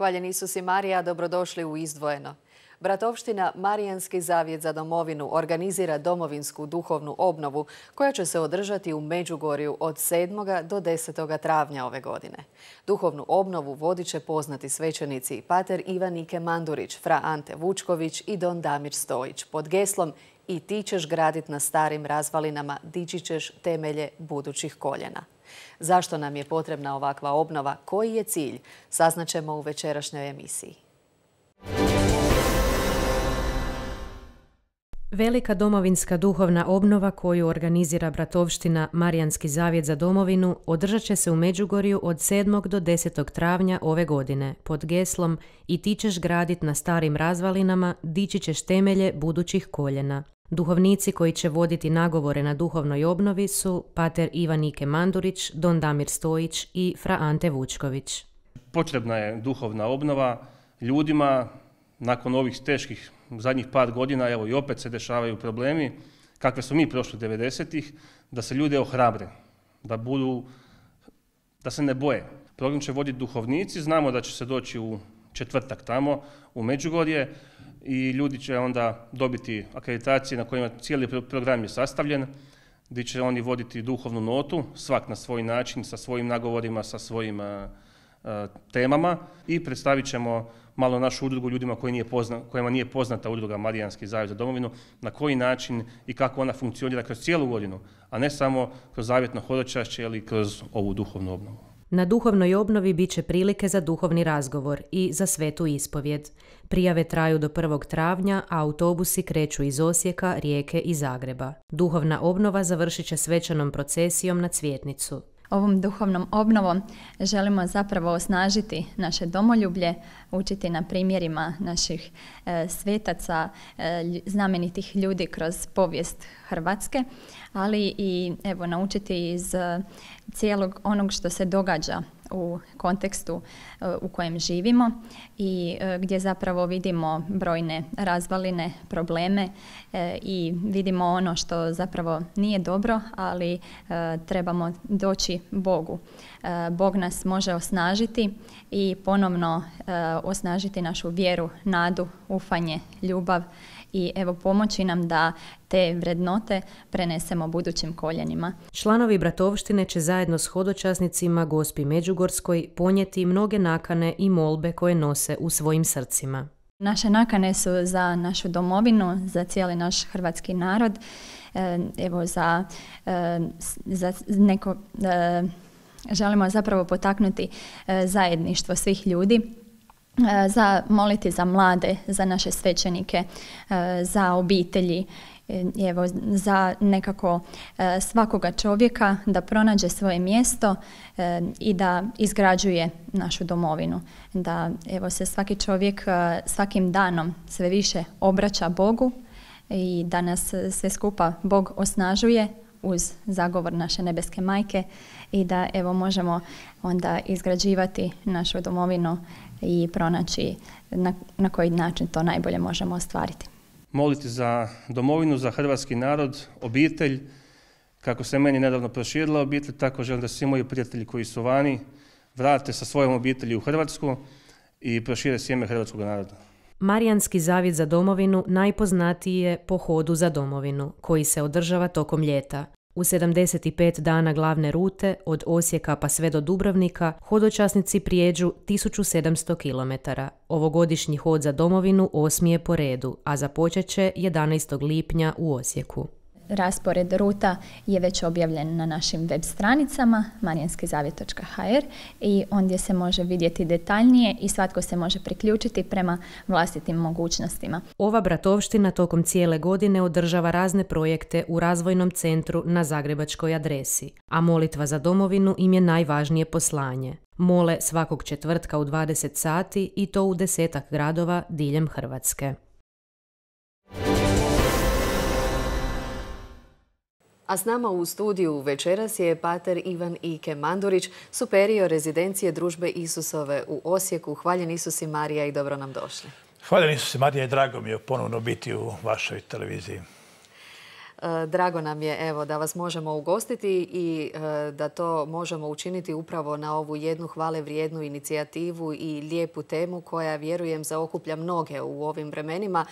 Hvaljen Isus i Marija, dobrodošli u Izdvojeno. Bratovština Marijanski zavjet za domovinu organizira domovinsku duhovnu obnovu koja će se održati u Međugorju od 7. do 10. travnja ove godine. Duhovnu obnovu vodit će poznati svećenici pater Ivan Ike Mandurić, fra Ante Vučković i don Damir Stojić pod geslom "I ti ćeš gradit na starim razvalinama, dići ćeš temelje budućih koljena". Zašto nam je potrebna ovakva obnova? Koji je cilj? Saznaćemo u večerašnjoj emisiji. Velika domovinska duhovna obnova koju organizira Bratovština Marijanski zavjet za domovinu održat će se u Međugorju od 7. do 10. travnja ove godine pod geslom "I ti ćeš gradit na starim razvalinama, dići ćeš temelje budućih koljena". Duhovnici koji će voditi nagovore na duhovnoj obnovi su pater Ivan Ike Mandurić, don Damir Stojić i fra Ante Vučković. Potrebna je duhovna obnova ljudima nakon ovih teških zadnjih par godina, evo i opet se dešavaju problemi, kakve smo mi prošli 90-ih, da se ljude ohrabre, da se ne boje. Program će voditi duhovnici, znamo da će se doći u četvrtak tamo u Međugorje i ljudi će onda dobiti akreditacije na kojima cijeli program je sastavljen, gdje će oni voditi duhovnu notu, svak na svoj način, sa svojim nagovorima, sa svojim temama i predstavit ćemo malo našu udrugu ljudima kojima nije poznata udruga Marijanski zavjet za domovinu, na koji način i kako ona funkcionira kroz cijelu godinu, a ne samo kroz zavjetno hodočašće ili kroz ovu duhovnu obnovu. Na duhovnoj obnovi bit će prilike za duhovni razgovor i za svetu ispovjed. Prijave traju do 1. travnja, a autobusi kreću iz Osijeka, Rijeke i Zagreba. Duhovna obnova završit će svečanom procesijom na Cvjetnicu. Ovom duhovnom obnovom želimo zapravo osnažiti naše domoljublje, učiti na primjerima naših svetaca, znamenitih ljudi kroz povijest Hrvatske, ali i naučiti iz cijelog onog što se događa u kontekstu u kojem živimo i gdje zapravo vidimo brojne razvaline, probleme i vidimo ono što zapravo nije dobro, ali trebamo doći Bogu. Bog nas može osnažiti i ponovno osnažiti našu vjeru, nadu, ufanje, ljubav i pomoći nam da te vrednote prenesemo budućim koljenima. Članovi Bratovštine će zajedno s hodočasnicima Gospi Međugorskoj ponijeti mnoge nakane i molbe koje nose u svojim srcima. Naše nakane su za našu domovinu, za cijeli naš hrvatski narod, želimo zapravo potaknuti zajedništvo svih ljudi, moliti za mlade, za naše svećenike, za obitelji, za nekako svakoga čovjeka da pronađe svoje mjesto i da izgrađuje našu domovinu. Da se svaki čovjek svakim danom sve više obraća Bogu i da nas sve skupa Bog osnažuje uz zagovor naše nebeske majke i da možemo onda izgrađivati našu domovinu i pronaći na koji način to najbolje možemo ostvariti. Moliti za domovinu, za hrvatski narod, obitelj. Kako se meni nedavno proširila obitelj, tako želim da svi moji prijatelji koji su vani vrate sa svojom obitelji u Hrvatsku i prošire sjeme hrvatskog naroda. Marijanski zavjet za domovinu najpoznatiji je po hodu za domovinu, koji se održava tokom ljeta. U 75 dana glavne rute, od Osijeka pa sve do Dubrovnika, hodočasnici prijeđu 1700 km. Ovogodišnji hod za domovinu 8. je po redu, a započet će 11. lipnja u Osijeku. Raspored ruta je već objavljen na našim web stranicama marijanskizavjet.hr i ondje se može vidjeti detaljnije i svatko se može priključiti prema vlastitim mogućnostima. Ova bratovština tokom cijele godine održava razne projekte u razvojnom centru na zagrebačkoj adresi, a molitva za domovinu im je najvažnije poslanje. Mole svakog četvrtka u 20 sati i to u 10-ak gradova diljem Hrvatske. A s nama u studiju večeras je pater Ivan Ike Mandurić, superior rezidencije Družbe Isusove u Osijeku. Hvaljen Isus i Marija i dobro nam došli. Hvaljen Isus i Marija i drago mi je ponovno biti u vašoj televiziji. Drago nam je evo, da vas možemo ugostiti i da to možemo učiniti upravo na ovu jednu hvale vrijednu inicijativu i lijepu temu koja, vjerujem, zaokuplja mnoge u ovim vremenima.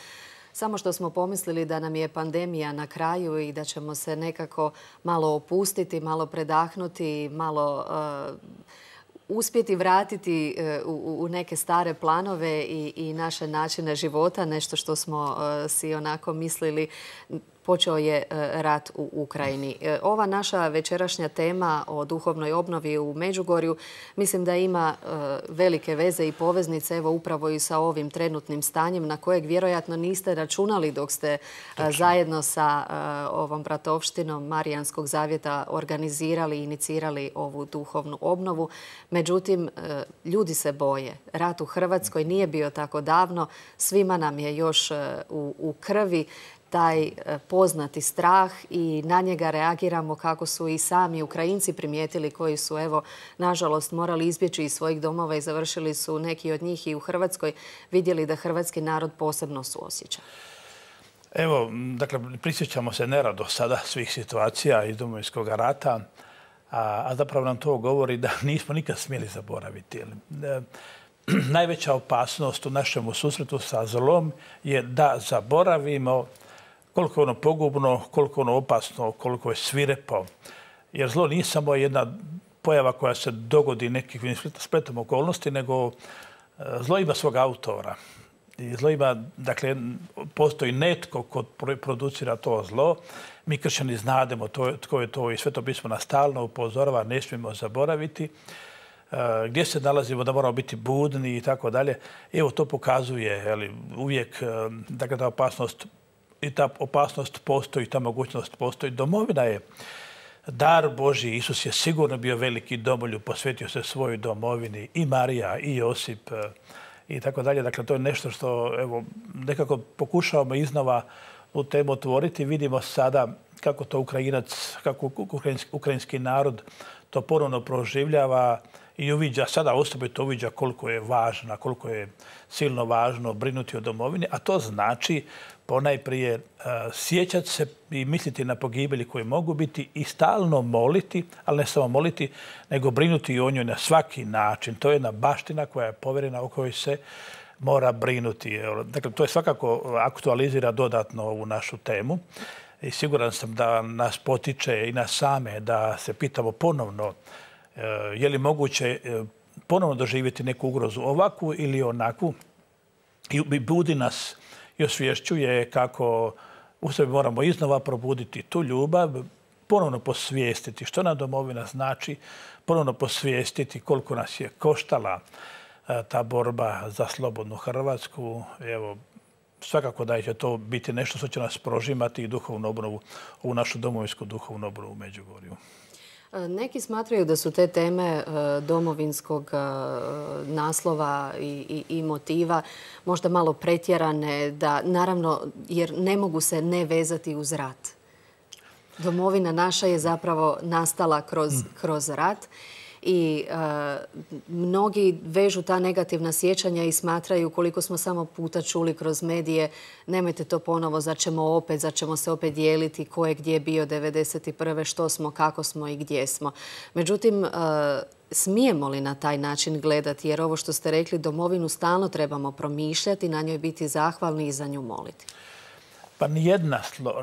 Samo što smo pomislili da nam je pandemija na kraju i da ćemo se nekako malo opustiti, malo predahnuti, malo uspjeti vratiti u neke stare planove i naše načine života, nešto što smo si onako mislili. Počeo je rat u Ukrajini. Ova naša večerašnja tema o duhovnoj obnovi u Međugorju mislim da ima velike veze i poveznice evo upravo i sa ovim trenutnim stanjem na kojeg vjerojatno niste računali dok ste zajedno sa ovom bratovštinom Marijanskog zavjeta organizirali i inicirali ovu duhovnu obnovu. Međutim, ljudi se boje. Rat u Hrvatskoj nije bio tako davno. Svima nam je još u krvi taj poznati strah i na njega reagiramo kako su i sami Ukrajinci primijetili koji su, evo, nažalost morali izbjeći iz svojih domova i završili su neki od njih i u Hrvatskoj, vidjeli da hrvatski narod posebno suosjeća. Evo, dakle, prisjećamo se nerado sada svih situacija iz Domovinskog rata, a zapravo nam to govori da nismo nikad smjeli zaboraviti. Najveća opasnost u našem susretu sa zlom je da zaboravimo koliko je ono pogubno, koliko je ono opasno, koliko je svirepo. Jer zlo nije samo jedna pojava koja se dogodi nekim spletom okolnosti, nego zlo ima svog autora. I zlo ima, dakle, postoji netko ko producira to zlo. Mi kršćani znademo tko je to i Sveto pismo nas stalno upozorava, ne smijemo zaboraviti. Gdje se nalazimo, da moramo biti budni i tako dalje. Evo, to pokazuje uvijek, dakle, ta opasnost i ta opasnost postoji, ta mogućnost postoji. Domovina je dar Božji. Isus je sigurno bio veliki domoljub, posvetio se svojoj domovini, i Marija, i Josip i tako dalje. Dakle, to je nešto što evo, nekako pokušavamo iznova u temu otvoriti. Vidimo sada kako to Ukrajinac, kako ukrajinski narod to ponovno proživljava i uviđa, sada osobito uviđa koliko je važna, koliko je silno važno brinuti o domovini, a to znači ponajprije sjećati se i misliti na pogibelji koji mogu biti i stalno moliti, ali ne samo moliti, nego brinuti o njoj na svaki način. To je jedna baština koja je povjerena, o kojoj se mora brinuti. Dakle, to je svakako aktualizira dodatno ovu našu temu i siguran sam da nas potiče i nas same da se pitamo ponovno je li moguće ponovno doživjeti neku ugrozu ovakvu ili onakvu i budi nas i osvješćuje kako u sebi moramo iznova probuditi tu ljubav, ponovno posvijestiti što nam domovina znači, ponovno posvijestiti koliko nas je koštala ta borba za slobodnu Hrvatsku. Evo, svakako da će to biti nešto što će nas prožimati i duhovnu obnovu, ovu našu domovinsku duhovnu obnovu u Međugorju. Neki smatraju da su te teme domovinskog naslova i motiva možda malo pretjerane, da naravno, jer ne mogu se ne vezati uz rat. Domovina naša je zapravo nastala kroz rat i mnogi vežu ta negativna sjećanja i smatraju, koliko smo samo puta čuli kroz medije, nemojte to ponovo, zar ćemo se opet dijeliti ko je gdje bio 1991. što smo, kako smo i gdje smo. Međutim, smijemo li na taj način gledati? Jer ovo što ste rekli, domovinu stalno trebamo promišljati, na njoj biti zahvalni i za nju moliti. Pa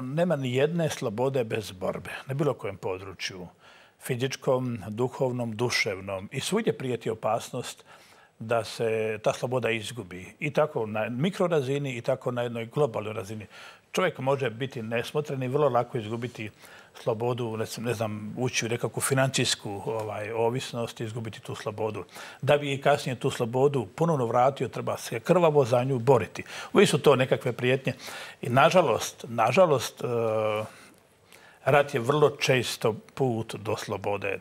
nema ni jedne slobode bez borbe, na bilo kojem području. Fizičkom, duhovnom, duševnom. I svugdje prijeti opasnost da se ta sloboda izgubi. I tako na mikrorazini i tako na jednoj globalnoj razini. Čovjek može biti nesmotren i vrlo lako izgubiti slobodu, ne znam, ući u nekakvu financijsku ovisnost i izgubiti tu slobodu. Da bi i kasnije tu slobodu ponovno vratio, treba se krvavo za nju boriti. Uvijek su to nekakve prijetnje. I nažalost, rat je vrlo često put do slobode.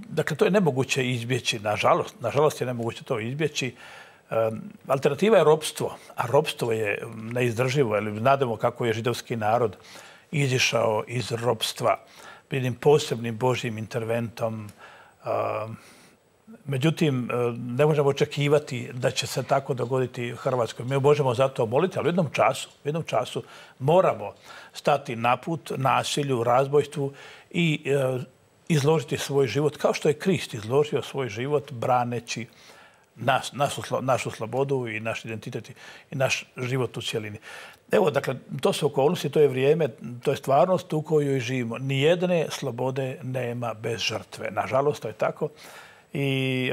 Dakle, to je nemoguće izbjeći, nažalost je nemoguće to izbjeći. Alternativa je ropstvo, a ropstvo je neizdrživo. Znademo kako je židovski narod izišao iz ropstva jednim posebnim Božjim interventom. Međutim, ne možemo očekivati da će se tako dogoditi u Hrvatskoj. Mi možemo za to moliti, ali u jednom času moramo stati na put nasilju, razbojstvu i izložiti svoj život, kao što je Krist izložio svoj život braneći našu slobodu i naš identitet i naš život u cjelini. Evo, dakle, to su okolnosti, to je vrijeme, to je stvarnost u kojoj živimo. Nijedne slobode nema bez žrtve. Nažalost, to je tako. I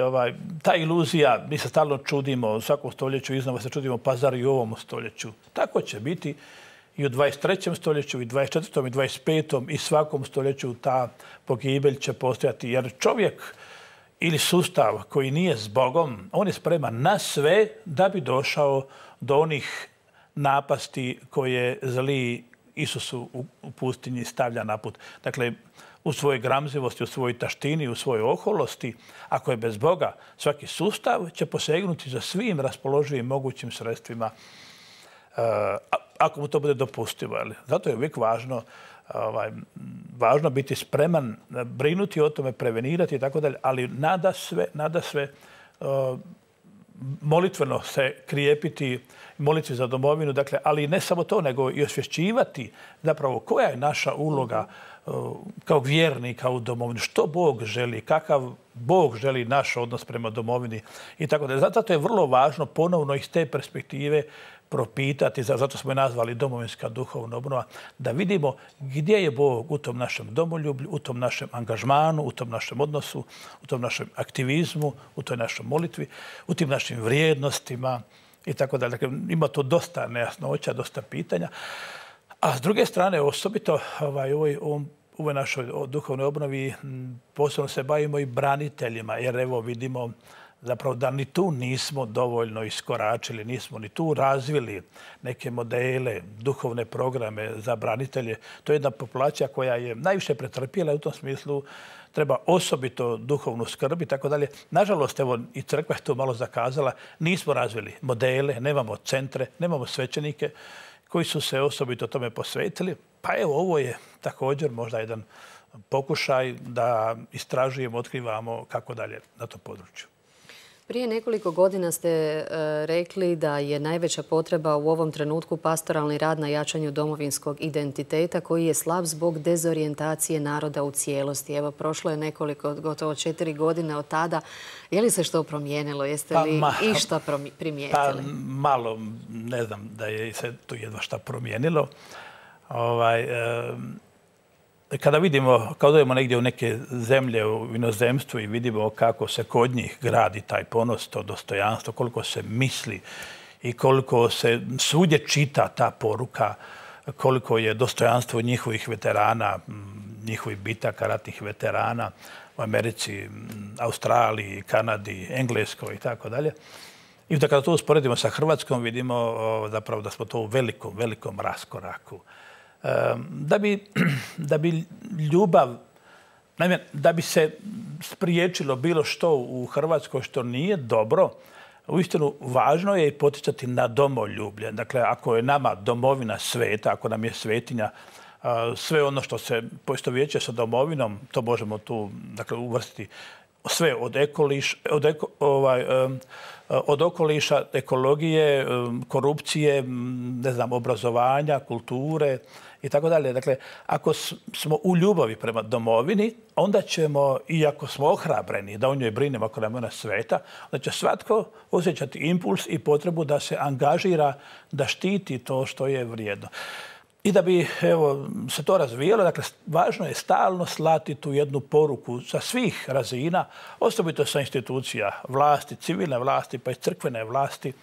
ta iluzija, mi se stalno čudimo, u svakom stoljeću iznova se čudimo, pa zar i u ovom stoljeću. Tako će biti i u 23. stoljeću, i 24. i 25. i svakom stoljeću ta pogibelj će postojati. Jer čovjek ili sustav koji nije s Bogom, on je spreman na sve da bi došao do onih napasti koje zli Isusu u pustinji stavlja na put. Dakle, u svojoj gramzivosti, u svojoj taštini, u svojoj oholosti, ako je bez Boga, svaki sustav će posegnuti za svim raspoloživim mogućim sredstvima, ako mu to bude dopustivo. Zato je uvijek važno biti spreman, brinuti o tome, prevenirati i tako dalje, ali nada sve molitveno se krijepiti, moliti za domovinu, dakle, ali ne samo to, nego i osvješćivati zapravo koja je naša uloga kao vjernika u domovini, što Bog želi, kakav Bog želi naš odnos prema domovini i tako dalje. Zato je vrlo važno ponovno iz te perspektive propitati, zato smo je nazvali domovinska duhovna obnova, da vidimo gdje je Bog u tom našem domoljublju, u tom našem angažmanu, u tom našem odnosu, u tom našem aktivizmu, u toj našoj molitvi, u tim našim vrijednostima i tako dalje. Dakle, ima to dosta nejasnoća, dosta pitanja. A s druge strane, osobito u ovoj našoj duhovnoj obnovi posebno se bavimo i braniteljima, jer evo vidimo zapravo da ni tu nismo dovoljno iskoračili, nismo ni tu razvili neke modele, duhovne programe za branitelje. To je jedna populacija koja je najviše pretrpjela, u tom smislu treba osobito duhovnu skrb i tako dalje. Nažalost, evo i crkva je to malo zakazala, nismo razvili modele, nemamo centre, nemamo svećenike koji su se osobito tome posvetili. Pa evo, ovo je također možda jedan pokušaj da istražujemo, otkrivamo kako dalje na tom području. Prije nekoliko godina ste rekli da je najveća potreba u ovom trenutku pastoralni rad na jačanju domovinskog identiteta koji je slab zbog dezorijentacije naroda u cijelosti. Evo, prošlo je gotovo 4 godine od tada. Je li se što promijenilo? Jeste li išta primijetili? Pa malo, ne znam da je se tu jedva šta promijenilo. Kada odemo negdje u neke zemlje u inozemstvu i vidimo kako se kod njih gradi taj ponos, to dostojanstvo, koliko se misli i koliko se svugdje čita ta poruka, koliko je dostojanstvo njihovih veterana, njihovih bitaka, ratnih veterana u Americi, Australiji, Kanadi, Engleskoj i tako dalje. I da kada to usporedimo sa Hrvatskom, vidimo zapravo da smo to u velikom, velikom raskoraku. Da bi ljubav, naime, da bi se spriječilo bilo što u Hrvatskoj što nije dobro, uistinu važno je i poticati na domoljublje. Dakle, ako je nama domovina sveta, ako nam je svetinja, sve ono što se poistovjećuje sa domovinom, to možemo tu uvrstiti sve od okoliša, ekologije, korupcije, obrazovanja, kulture i tako dalje. Dakle, ako smo u ljubavi prema domovini, onda ćemo, iako smo ohrabreni da o njoj brinemo ako nam je ona sveta, onda će svatko osjećati impuls i potrebu da se angažira, da štiti to što je vrijedno. I da bi se to razvijalo, dakle, važno je stalno slati tu jednu poruku sa svih razina, osobito sa institucija vlasti, civilne vlasti, pa i crkvene vlasti,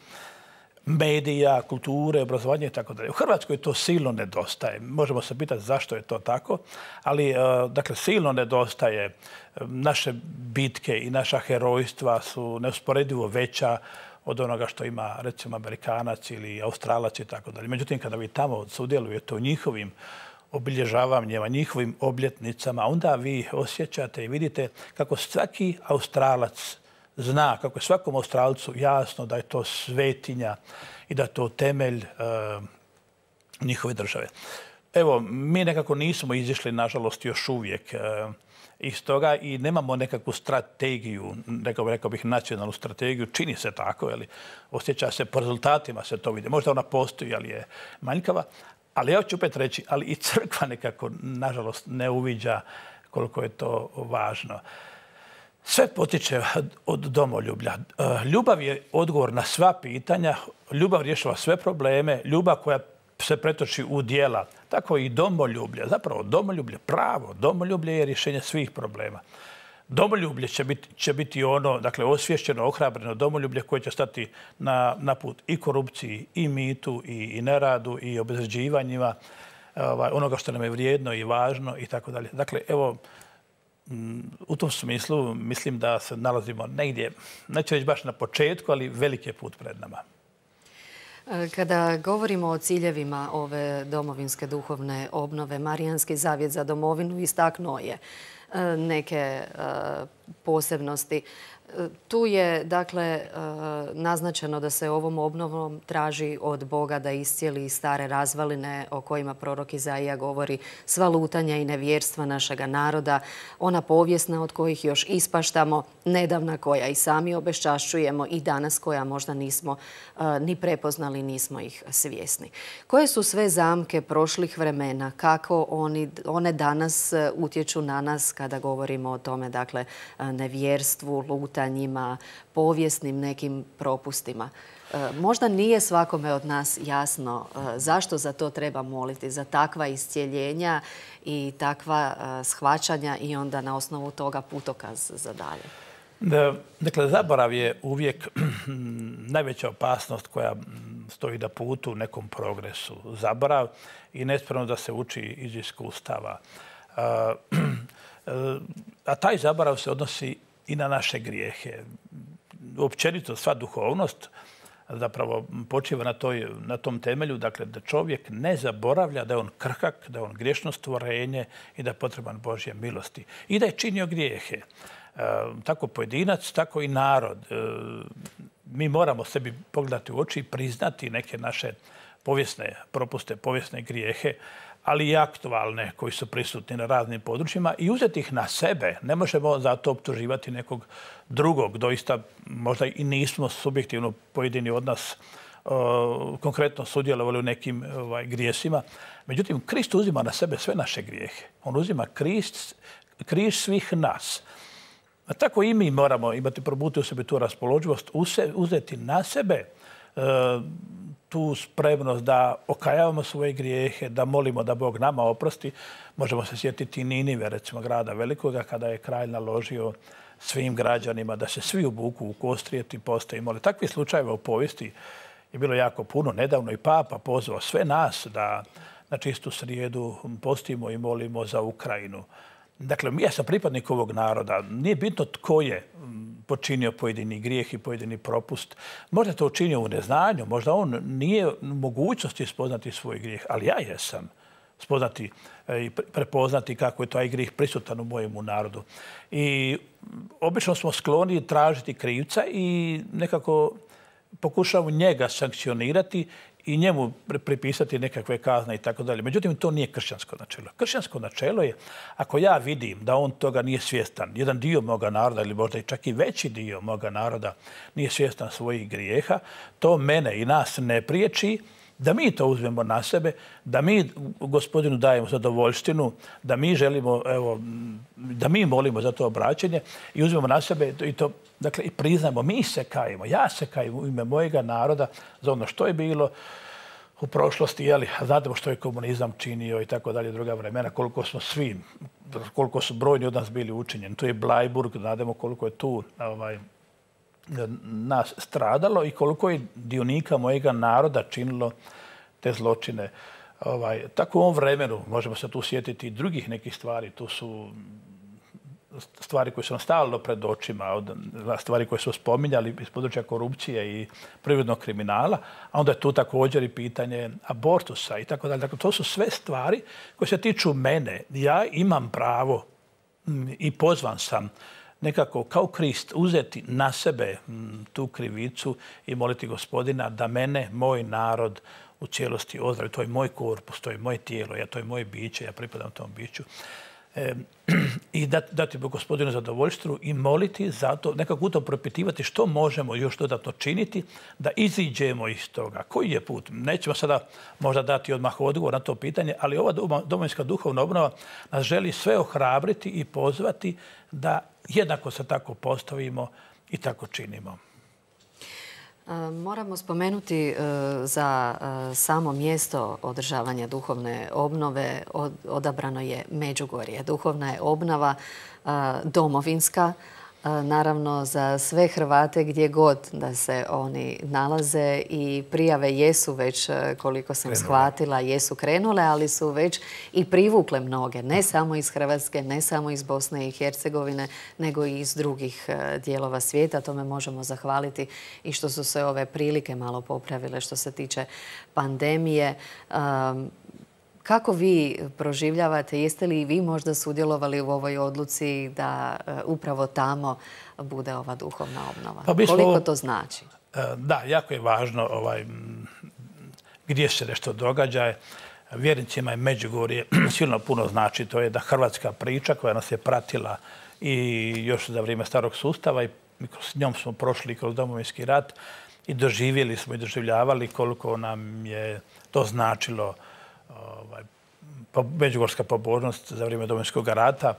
medija, kulture, obrazovanja i tako dalje. U Hrvatskoj to silno nedostaje. Možemo se pitati zašto je to tako, ali dakle, silno nedostaje. Naše bitke i naša herojstva su neusporedivo veća od onoga što ima, recimo, Amerikanac ili Australac i tako dalje. Međutim, kada vi tamo sudjelujete u njihovim obilježavanjima, njihovim obljetnicama, onda vi osjećate i vidite kako svaki Australac zna, kako je svakom Australcu jasno da je to svetinja i da je to temelj njihove države. Evo, mi nekako nismo izišli, nažalost, još uvijek iz toga i nemamo nekakvu strategiju, rekao bih nacionalnu strategiju, čini se tako, osjeća se po rezultatima se to vidi. Možda ona postoji, ali je manjkava. Ali ja ću opet reći, ali i crkva nekako, nažalost, ne uviđa koliko je to važno. Sve potiče od domoljublja. Ljubav je odgovor na sva pitanja, ljubav rješava sve probleme, ljubav koja se pretoči u djela. Tako i domoljublje. Zapravo domoljublje, pravo domoljublje je rješenje svih problema. Domoljublje će biti ono, dakle, osvješćeno, ohrabreno domoljublje koje će stati na put i korupciji, i mitu, i neradu, i obezvređivanjima, onoga što nam je vrijedno i važno i tako dalje. Dakle, evo, u tom smislu mislim da se nalazimo negdje, neću reći baš na početku, ali veliki je put pred nama. Kada govorimo o ciljevima ove domovinske duhovne obnove, Marijanski zavjet za domovinu istaknuo je neke posebnosti. Tu je, dakle, naznačeno da se ovom obnovom traži od Boga da iscijeli stare razvaline o kojima prorok Izaija govori, sva lutanja i nevjerstva našega naroda, ona povijesna od kojih još ispaštamo, nedavna koja i sami obeščašćujemo i danas koja možda nismo ni prepoznali, nismo ih svjesni. Koje su sve zamke prošlih vremena, kako one danas utječu na nas kada govorimo o tome, dakle, nevjerstvu, lutanjima, povijesnim nekim propustima. Možda nije svakome od nas jasno zašto za to treba moliti, za takva iscijeljenja i takva shvaćanja i onda na osnovu toga putokaz za dalje. Dakle, zaborav je uvijek najveća opasnost koja stoji na putu nekom progresu. Zaborav i nespremno da se uči iz iskustava. A taj zaborav se odnosi i na naše grijehe. Općenito sva duhovnost zapravo počiva na tom temelju, dakle, da čovjek ne zaboravlja da je on krhak, da je on griješno stvorenje i da je potreban Božje milosti. I da je činio grijehe. Tako pojedinac, tako i narod. Mi moramo sebi pogledati u oči i priznati neke naše povijesne propuste, povijesne grijehe, ali i aktualne koji su prisutni na raznim područjima i uzeti ih na sebe. Ne možemo zato optuživati nekog drugog. Doista možda i nismo subjektivno pojedini od nas konkretno sudjelovali u nekim grijesima. Međutim, Krist uzima na sebe sve naše grijehe. On uzima križ svih nas. A tako i mi moramo imati, probuti u sebi tu raspoloživost, uzeti na sebe tu spremnost da okajavamo svoje grijehe, da molimo da Bog nama oprosti. Možemo se sjetiti Ninive, recimo grada Velikoga, kada je kralj naložio svim građanima da se svi obuku u kostrijeti, poste i mole. Takvih slučajeva u povijesti je bilo jako puno. Nedavno i Papa pozvao sve nas da na čistu srijedu postimo i molimo za Ukrajinu. Dakle, ja sam pripadnik ovog naroda. Nije bitno tko je počinio pojedini grijeh i pojedini propust. Možda to učinio u neznanju, možda on nije u mogućnosti spoznati svoj grijeh, ali ja jesam spoznati i prepoznati kako je taj grijeh prisutan u mojemu narodu. I obično smo skloni tražiti krivca i nekako pokušavamo njega sankcionirati i njemu pripisati nekakve kazne i tako dalje. Međutim, to nije kršćansko načelo. Kršćansko načelo je, ako ja vidim da on toga nije svjestan, jedan dio moga naroda ili možda i čak i veći dio moga naroda nije svjestan svojih grijeha, to mene i nas ne priječi da mi to uzmemo na sebe, da mi Gospodinu dajemo zadovoljštinu, da mi želimo, evo, da mi molimo za to obraćanje i uzmemo na sebe i to, dakle, i priznamo, mi se kajemo, ja se kajem u ime mojega naroda za ono što je bilo u prošlosti, jeli, znate što je komunizam činio i tako dalje, druga vremena, koliko su brojni od nas bili učinjeni. Tu je Blajburg, znademo koliko je tu nas stradalo i koliko je dionika mojega naroda činilo te zločine. Tako u ovom vremenu možemo se tu sjetiti i drugih nekih stvari. Tu su stvari koje su nam stalno pred očima, stvari koje su spominjali iz područja korupcije i prirodnog kriminala, a onda je tu također i pitanje abortusa i tako dalje. Dakle, to su sve stvari koje se tiču mene. Ja imam pravo i pozvan sam nekako kao Krist uzeti na sebe tu krivicu i moliti Gospodina da mene, moj narod, u cijelosti ozdravi. To je moj korpus, to je moje tijelo, to je moje biće, ja pripadam tom biću. i dati Gospodinu zadovoljstvu i moliti za to, nekako u to propitivati što možemo još dodatno činiti da iziđemo iz toga. Koji je put? Nećemo sada možda dati odmah odgovor na to pitanje, ali ova domovinska duhovna obnova nas želi sve ohrabriti i pozvati da jednako se tako postavimo i tako činimo. Moramo spomenuti za samo mjesto održavanja duhovne obnove odabrano je Međugorje. Duhovna je obnova domovinska, naravno za sve Hrvate gdje god da se oni nalaze i prijave jesu već, koliko sam shvatila, jesu krenule, ali su već i privukle mnoge, ne samo iz Hrvatske, ne samo iz Bosne i Hercegovine, nego i iz drugih dijelova svijeta. Tome možemo zahvaliti i što su se ove prilike malo popravile što se tiče pandemije. Kako vi proživljavate, jeste li i vi možda sudjelovali u ovoj odluci da upravo tamo bude ova duhovna obnova? Koliko to znači? Da, jako je važno gdje se nešto događa. Vjernicima je Međugorje silno puno znači. To je da hrvatska priča koja nas je pratila i još za vrijeme starog sustava i s njom smo prošli kroz Domovinski rat i doživjeli smo i doživljavali koliko nam je to značilo međugorska pobožnost za vrijeme Domovinskog rata.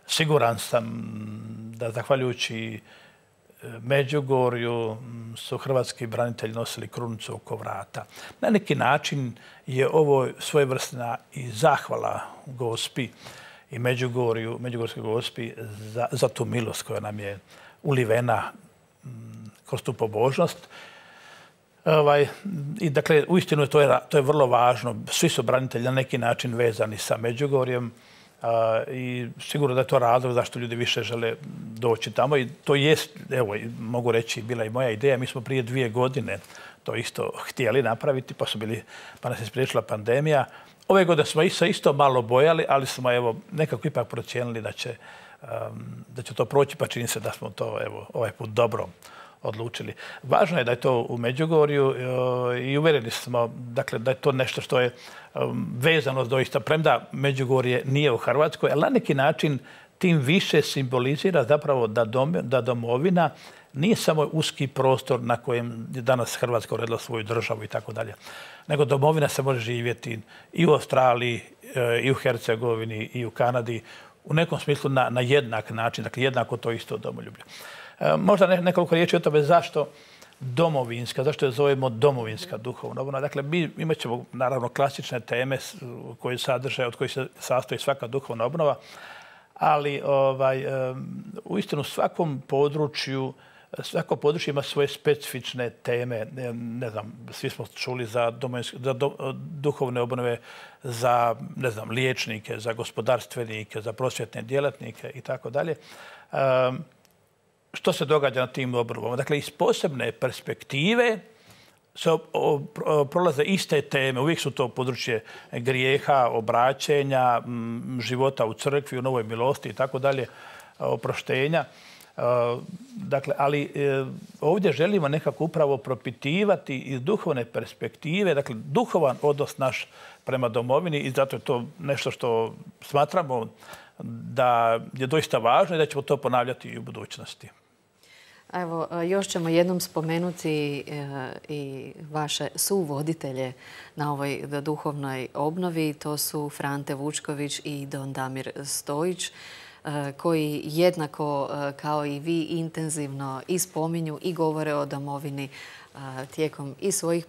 Siguran sam da zahvaljujući Međugorju su hrvatski branitelji nosili krunicu oko vrata. Na neki način je ovo svojevrsna i zahvala Gospi i Međugorju, Međugorskoj Gospi za tu milost koja nam je ulivena kroz tu pobožnost. I dakle, uistinu to je vrlo važno. Svi su branitelji na neki način vezani sa Međugorjem i sigurno da je to razlog zašto ljudi više žele doći tamo. I to jest, evo, mogu reći, bila i moja ideja. Mi smo prije 2 godine to isto htjeli napraviti, pa nas je spriječila pandemija. Ove godine smo se isto malo bojali, ali smo evo nekako ipak procijenili da će to proći, pa čini se da smo to ovaj put dobro odlučili. Važno je da je to u Međugorju i uvjereni smo dakle, da je to nešto što je vezano doista, premda Međugorje nije u Hrvatskoj, ali na neki način tim više simbolizira zapravo da domovina nije samo uski prostor na kojem je danas Hrvatska uredila svoju državu i tako dalje, nego domovina se može živjeti i u Australiji, i u Hercegovini, i u Kanadi, u nekom smislu na jednak način, dakle jednako to isto domoljublje. Možda nekoliko riječi o tome zašto domovinska, zašto je zovemo domovinska duhovna obnova. Dakle, mi imat ćemo naravno klasične teme koje sadrže, od kojih se sastoji svaka duhovna obnova, ali uistinu svakom području, svako područje ima svoje specifične teme. Ne znam, svi smo čuli za duhovne obnove, za, ne znam, liječnike, za gospodarstvenike, za prosvjetne djelatnike i tako dalje. Što se događa na tim obnovama? Dakle, iz posebne perspektive se prolaze iste teme. Uvijek su to područje grijeha, obraćenja, života u crkvi, u novoj milosti i tako dalje, oproštenja. Dakle, ali ovdje želimo nekako upravo propitivati iz duhovne perspektive, dakle, duhovan odnos naš prema domovini i zato je to nešto što smatramo da je doista važno i da ćemo to ponavljati i u budućnosti. Evo, još ćemo jednom spomenuti i vaše suvoditelje na ovoj duhovnoj obnovi. To su Frante Vučković i Don Damir Stojić, koji jednako kao i vi intenzivno i spominju i govore o domovini tijekom i svojih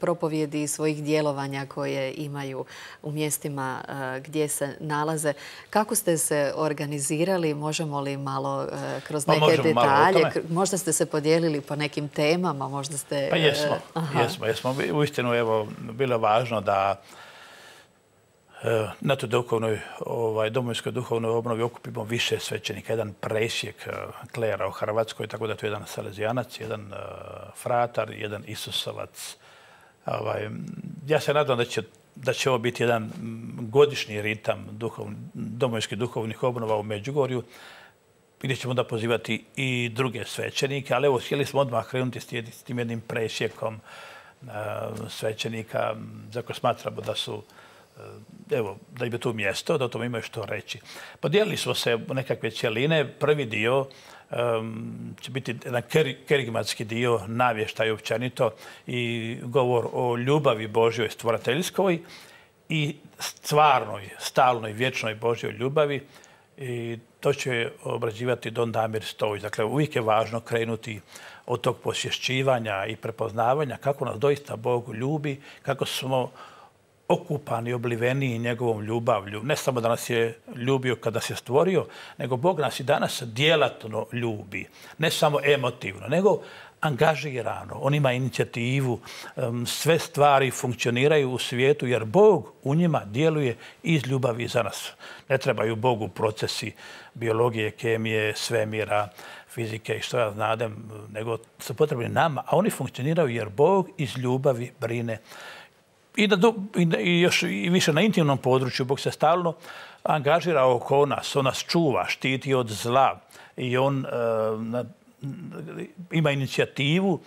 propovjedi i svojih djelovanja koje imaju u mjestima gdje se nalaze. Kako ste se organizirali? Možemo li malo kroz neke detalje? Možda ste se podijelili po nekim temama, možda ste... Pa jesmo. Uistinu, evo, bilo je važno da na toj domovinskoj duhovnoj obnovi okupimo više svećenika, jedan presjek klera u Hrvatskoj, tako da je to jedan salezijanac, jedan fratar, jedan isusovac. Ja se nadam da će ovo biti jedan godišnji ritam domovinskih duhovnih obnova u Međugorju, gdje ćemo da pozivati i druge svećenike, ali evo, htjeli smo odmah krenuti s tim jednim presjekom svećenika za koje smatramo da su evo, da im je tu mjesto, da o tome imaju što reći. Podijelili smo se u nekakve cjeline. Prvi dio će biti jedan kerigmatski dio, navještaj općenito i govor o ljubavi Božjoj stvorateljskoj i stvarnoj, stalnoj, vječnoj Božjoj ljubavi. I to će obrađivati don Damir Stojić. Dakle, uvijek je važno krenuti od tog posvješćivanja i prepoznavanja kako nas doista Bog ljubi, kako smo okupani, obliveni njegovom ljubavlju. Ne samo da nas je ljubio kada se stvorio, nego Bog nas i danas djelatno ljubi. Ne samo emotivno, nego angažirano. On ima inicijativu. Sve stvari funkcioniraju u svijetu jer Bog u njima djeluje iz ljubavi za nas. Ne trebaju Bogu procesi biologije, kemije, svemira, fizike i što ja znadem, nego su potrebni nama, a oni funkcioniraju jer Bog iz ljubavi brine. I još i više na intimnom području Bog se stalno angažira oko nas. On nas čuva, štiti od zla i on ima inicijativu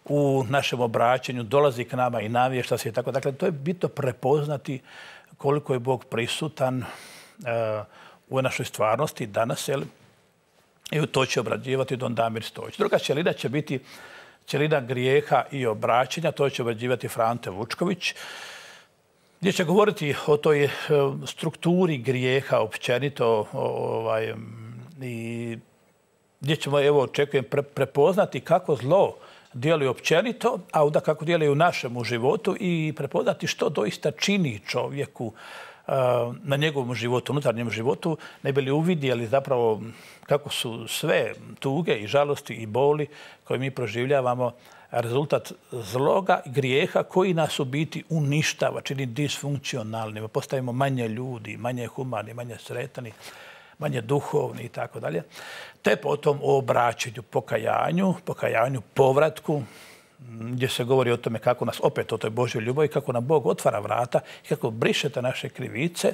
u našem obraćanju, dolazi k nama i navješta se i tako. Dakle, to je bitno prepoznati koliko je Bog prisutan u našoj stvarnosti danas. I to će obrađivati don Damir Stojić. Druga ćelina će biti ćelina grijeha i obraćanja. To će obrađivati Frante Vučković, gdje će govoriti o toj strukturi grijeha općenito i gdje ćemo, evo, očekujem, prepoznati kako zlo djeluje općenito, a onda kako djeluje u našem životu i prepoznati što doista čini čovjeku na njegovom životu, unutarnjem životu, ne bi li uvidjeli zapravo kako su sve tuge i žalosti i boli koje mi proživljavamo rezultat zloga i grijeha koji nas u biti uništava, čini disfunkcionalnima. Postajemo manje ljudi, manje humani, manje sretani, manje duhovni i tako dalje. Te potom o obraćanju, pokajanju, povratku, gdje se govori o tome kako nas opet o toj Božjoj ljubavi, kako nam Bog otvara vrata i kako brišete naše krivice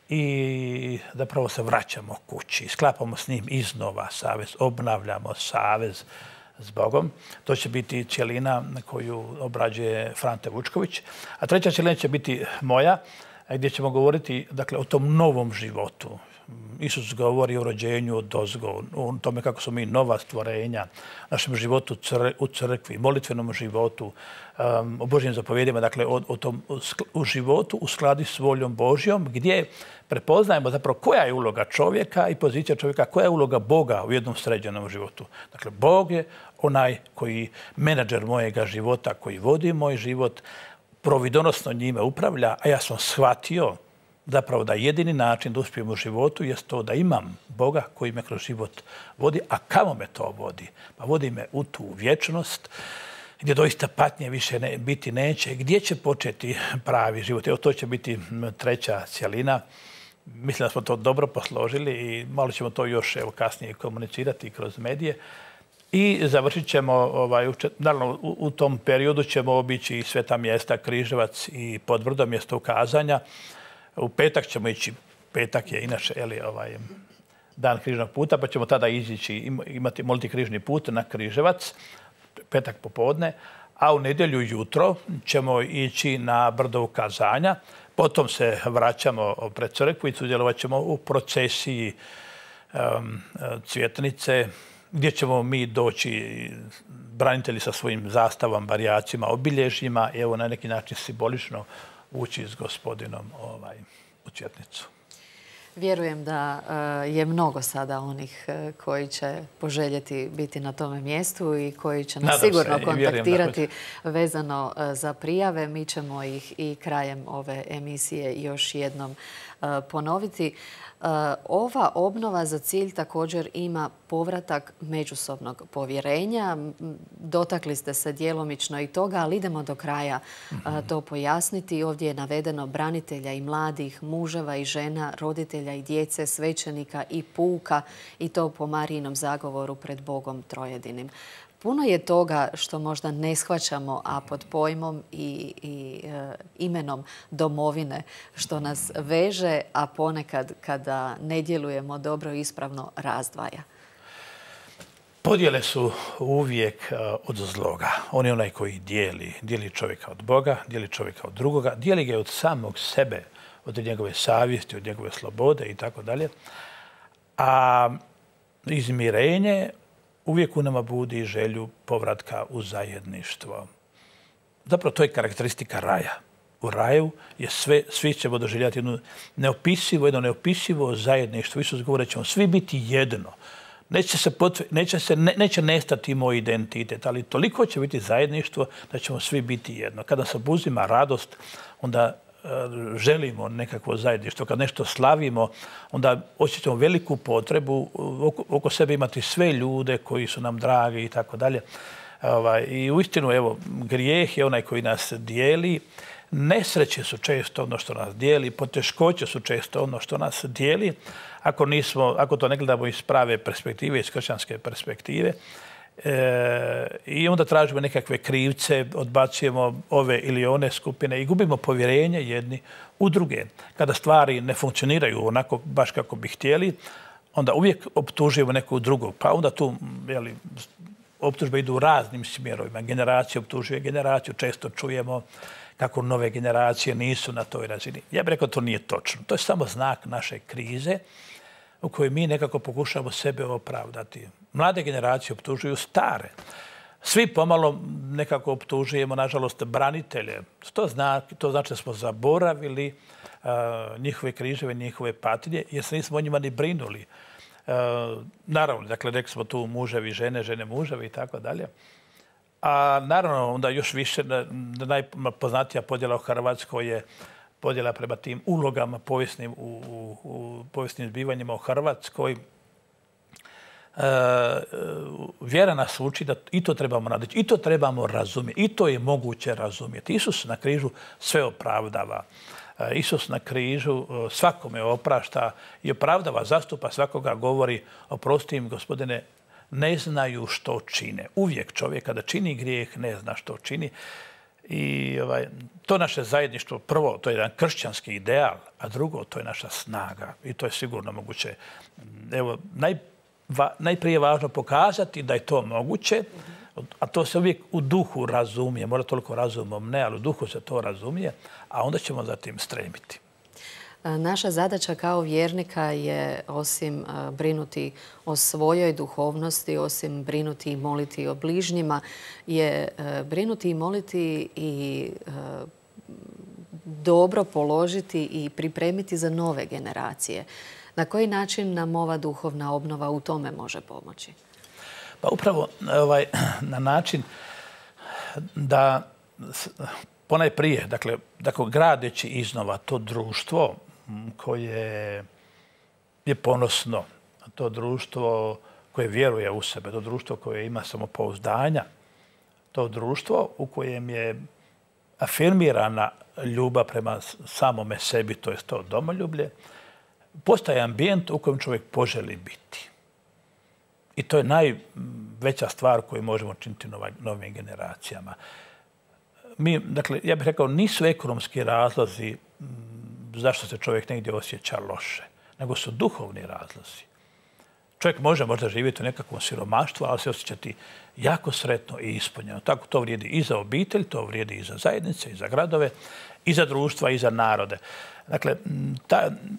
i zapravo se vraćamo kući. Sklapamo s njim iznova savez, obnavljamo savez s Bogom. To će biti cjelina koju obrađuje Frante Vučković. A treća cjelina će biti moja, gdje ćemo govoriti, dakle, o tom novom životu. Isus govori o rođenju odozgo, o tome kako smo mi nova stvorenja, našem životu u crkvi, molitvenom životu, o Božjim zapovjedima, dakle o tom u životu u skladu s voljom Božjom, gdje prepoznajemo zapravo koja je uloga čovjeka i pozicija čovjeka, koja je uloga Boga u jednom sređenom životu. Dakle, Bog je onaj koji menadžer mojega života, koji vodi moj život, providonosno njime upravlja, a ja sam shvatio zapravo da jedini način da uspijem u životu je to da imam Boga koji me kroz život vodi. A kamo me to vodi? Pa vodi me u tu vječnost gdje doista patnje više biti neće. Gdje će početi pravi život? Evo, to će biti treća cjelina. Mislim da smo to dobro posložili i malo ćemo to još kasnije komunicirati kroz medije. I završit ćemo, naravno u tom periodu ćemo obići i sveta mjesta, Križevac i Podbrdo, mjesto ukazanja. U petak ćemo ići, petak je inače dan križnog puta, pa ćemo tada izići, moliti križni put na Križevac, petak popodne, a u nedjelju jutro ćemo ići na brdo ukazanja, potom se vraćamo pred crkvu i sudjelovat ćemo u procesiji Cvjetnice, gdje ćemo mi doći, branitelji sa svojim zastavom, barijacima, obilježjima, i evo na neki način simbolično ući s Gospodinom u Cvjetnicu. Vjerujem da je mnogo sada onih koji će poželjeti biti na tome mjestu i koji će nas sigurno kontaktirati vezano za prijave. Mi ćemo ih i krajem ove emisije još jednom ponoviti. Ova obnova za cilj također ima povratak međusobnog povjerenja. Dotakli ste se djelomično i toga, ali idemo do kraja to pojasniti. Ovdje je navedeno branitelja i mladih, muževa i žena, roditelja i djece, svećenika i puka, i to po Marijinom zagovoru pred Bogom trojedinim. Puno je toga što možda ne shvaćamo, a pod pojmom i imenom domovine što nas veže, a ponekad kada ne djelujemo dobro i ispravno razdvaja. Podjele su uvijek od zloga. On je onaj koji dijeli čovjeka od Boga, dijeli čovjeka od drugoga, dijeli ga od samog sebe, od njegove savjesti, od njegove slobode i tako dalje. A izmirenje uvijek u nama budi želju povratka u zajedništvo. Zapravo to je karakteristika raja. U raju je svi ćemo doživljati jedno neopisivo zajedništvo. Isus govori da ćemo svi biti jedno. Neće nestati moj identitet, ali toliko će biti zajedništvo da ćemo svi biti jedno. Kada se obuzima radost, onda želimo nekakvo zajedništvo. Kad nešto slavimo, onda osjećamo veliku potrebu oko sebe imati sve ljude koji su nam dragi i tako dalje. I uistinu, evo, grijeh je onaj koji nas dijeli. Nesreće su često ono što nas dijeli, poteškoće su često ono što nas dijeli. Ako to ne gledamo iz prave perspektive, iz kršćanske perspektive, i onda tražimo nekakve krivce, odbacujemo ove ili one skupine i gubimo povjerenje jedni u druge. Kada stvari ne funkcioniraju onako baš kako bi htjeli, onda uvijek optužujemo nekog drugog. Pa onda tu optužbe idu u raznim smjerovima. Generacija optužuje generaciju. Često čujemo kako nove generacije nisu na toj razini. Ja bih rekao da to nije točno. To je samo znak naše krize u kojoj mi nekako pokušamo sebe opravdati. Mlade generacije optužuju stare. Svi pomalo nekako optužujemo, nažalost, branitelje. To znači da smo zaboravili njihove križeve, njihove patnje, jer se nismo o njima ni brinuli. Naravno, dakle, rekli smo tu muževi, žene muževi i tako dalje. A naravno, onda još više, najpoznatija podjela u Hrvatskoj je podjela prema tim ulogama povijesnim u povijesnim zbivanjima u Hrvatskoj. Vjera nas uči da i to trebamo raditi, i to trebamo razumjeti, i to je moguće razumjeti. Isus na križu sve opravdava. Isus na križu svakome oprašta i opravdava, zastupa svakoga, govori: oprosti im, Gospodine, ne znaju što čine. Uvijek čovjek kada čini grijeh ne zna što čini. I to naše zajedništvo, prvo, to je jedan kršćanski ideal, a drugo, to je naša snaga. I to je sigurno moguće. Evo, najprije je važno pokazati da je to moguće, a to se uvijek u duhu razumije. Možda toliko razumom ne, ali u duhu se to razumije, a onda ćemo za tim stremiti. Naša zadaća kao vjernika je, osim brinuti o svojoj duhovnosti, osim brinuti i moliti o bližnjima, je brinuti i moliti i dobro položiti i pripremiti za nove generacije. Na koji način nam ova duhovna obnova u tome može pomoći? Pa upravo na način da ponajprije, dakle, gradeći iznova to društvo koje je ponosno, to društvo koje vjeruje u sebe, to društvo koje ima samopouzdanja, to društvo u kojem je afirmirana ljubav prema samome sebi, to je to domoljublje, postaje ambijent u kojem čovjek poželi biti. I to je najveća stvar koju možemo činiti novim generacijama. Dakle, ja bih rekao, nisu ekonomski razlozi zašto se čovjek negdje osjeća loše, nego su duhovni razlozi. Čovjek može možda živjeti u nekakvom siromaštvu, ali se osjećati jako sretno i ispunjeno. Tako to vrijedi i za obitelj, to vrijedi i za zajednice, i za gradove, i za društva, i za narode. Dakle,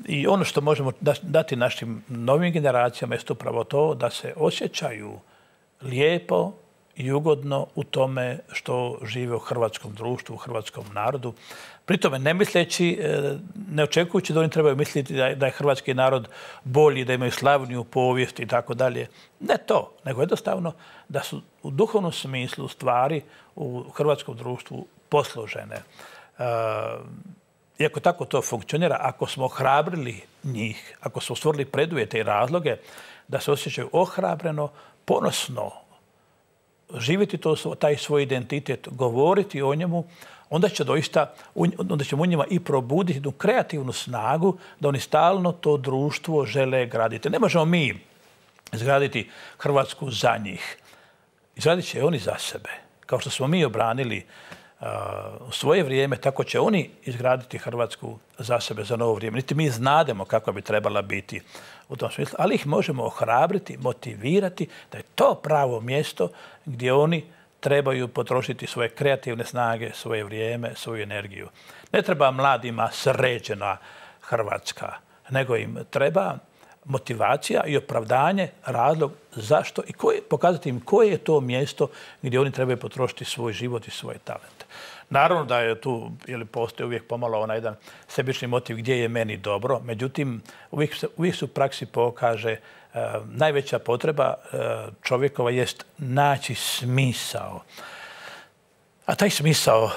i ono što možemo dati našim novim generacijama je upravo to da se osjećaju lijepo i ugodno u tome što žive u hrvatskom društvu, u hrvatskom narodu. Pri tome ne misleći, ne očekujući da oni trebaju misliti da je hrvatski narod bolji, da imaju slavniju povijest i tako dalje. Ne to, nego jednostavno da su u duhovnom smislu stvari u hrvatskom društvu posložene. Iako tako to funkcionira, ako smo ohrabrili njih, ako smo stvorili preduvjete i razloge da se osjećaju ohrabreno, ponosno, živjeti taj svoj identitet, govoriti o njemu, onda ćemo u njima i probuditi jednu kreativnu snagu da oni stalno to društvo žele graditi. Ne možemo mi izgraditi Hrvatsku za njih. Izgradit će oni za sebe. Kao što smo mi obranili u svoje vrijeme, tako će oni izgraditi Hrvatsku za sebe, za novo vrijeme. Niti mi znademo kako bi trebala biti u tom smislu, ali ih možemo ohrabriti, motivirati da je to pravo mjesto gdje oni trebaju potrošiti svoje kreativne snage, svoje vrijeme, svoju energiju. Ne treba mladima sređena Hrvatska, nego im treba motivacija i opravdanje, razlog zašto i pokazati im koje je to mjesto gdje oni trebaju potrošiti svoj život i svoje talente. Naravno da je tu, postoji uvijek pomalo onaj jedan sebični motiv gdje je meni dobro, međutim uvijek se u praksi pokaže najveća potreba čovjekova jest naći smisao. A taj smisao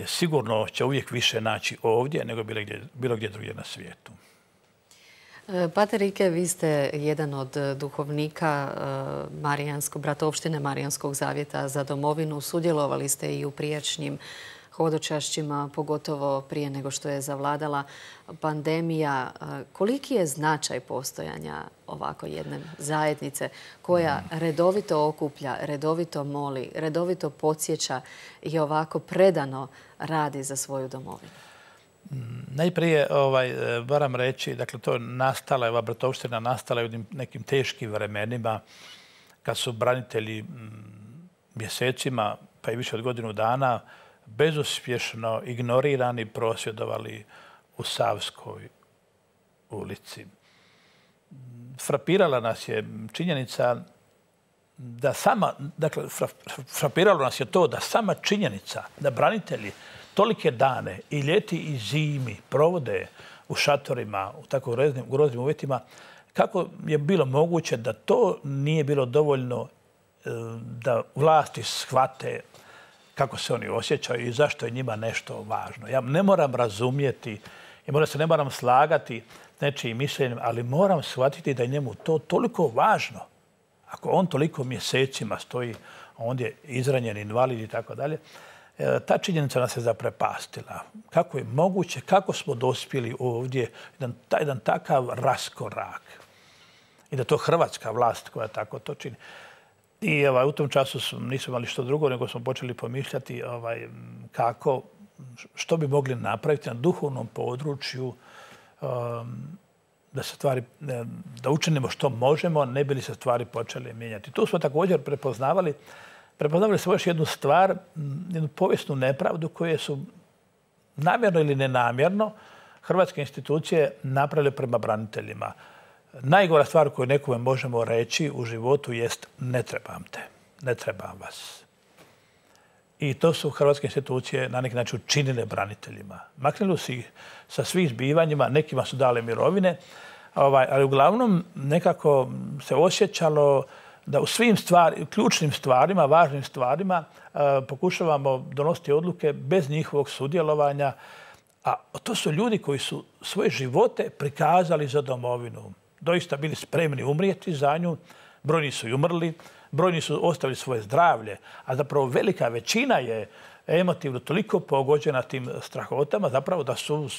sigurno će uvijek više naći ovdje nego bilo gdje drugdje na svijetu. Pater Rike, vi ste jedan od duhovnika bratovštine Marijanskog zavjeta za domovinu. Sudjelovali ste i u prijašnjim hodočašćima, pogotovo prije nego što je zavladala pandemija. Koliki je značaj postojanja ovako jedne zajednice koja redovito okuplja, redovito moli, redovito podsjeća i ovako predano radi za svoju domovinu? Najprije moram reći, dakle, ova bratovština nastala u nekim teškim vremenima kad su branitelji mjesecima, pa i više od godinu dana, bezuspješno ignorirani prosvjedovali u Savskoj ulici. Frapirala nas je činjenica da frapiralo nas je to da sama činjenica da branitelji tolike dane i ljeti i zimi provode u šatorima, u tako groznim uvjetima, kako je bilo moguće da to nije bilo dovoljno da vlasti shvate kako se oni osjećaju i zašto je njima nešto važno. Ja ne moram razumjeti i možda se ne moram slagati s nečijim mišljenjem, ali moram shvatiti da je njemu to toliko važno. Ako on toliko mjesecima stoji ondje izranjen, invalid i tako dalje, ta činjenica nas je zaprepastila. Kako je moguće, kako smo dospjeli ovdje, jedan takav raskorak. I da to hrvatska vlast koja tako to čini. I u tom času nismo imali što drugo, nego smo počeli pomišljati što bi mogli napraviti na duhovnom području da učinimo što možemo, ne bi li se stvari počele mijenjati. Tu smo također prepoznavali smo još jednu stvar, jednu povijesnu nepravdu koje su namjerno ili nenamjerno hrvatske institucije napravile prema braniteljima. Najgora stvar koju nekome možemo reći u životu jest ne trebam te, ne trebam vas. I to su hrvatske institucije na neki način učinile braniteljima. Maknuli su ih sa svih zbivanjima, nekima su dale mirovine, ali uglavnom nekako se osjećalo da u svim ključnim stvarima, važnim stvarima pokušavamo donositi odluke bez njihovog sudjelovanja. A to su ljudi koji su svoje živote prikazali za domovinu. Doista bili spremni umrijeti za nju, brojni su i umrli, brojni su ostavili svoje zdravlje, a zapravo velika većina je emotivno toliko pogođena tim strahotama, zapravo da su